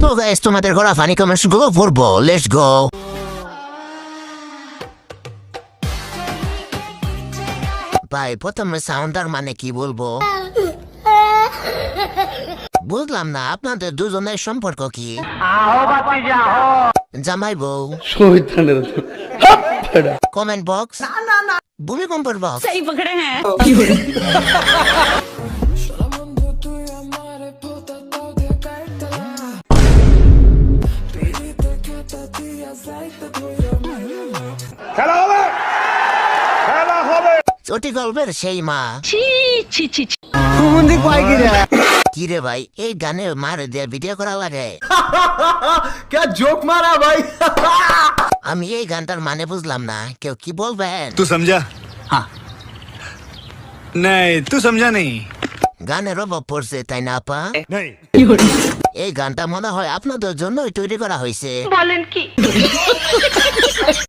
তো গাইস তোমাদের করা ফানি কমেন্টস গুলো পড়বো, লেটস গো। ভাই প্রথমে সাউন্ডার মানে কি বলবো বুঝলাম না, আপনাদের দুজনের সম্পর্ক কি? জামাই বউ? Comment box? ভূমিকম্পের বক্স? सही पकड़े हैं। চটি গল্পের সেই মা। छी छी छी छी। কি রে ভাই, এই গানে মারে দিয়ে ভিডিও করা লাগে? क्या जोक मारा भाई। আমি এই গানটার মানে বুঝলাম না, কেউ কি বলবেন? तू समझा? हाँ। नहीं तू समझा नहीं। গানের অভাব পড়ছে তাই না আপা? नहीं। এই গানটা মনে হয় আপনাদের জন্যই তৈরি করা হয়েছে। बोलन की।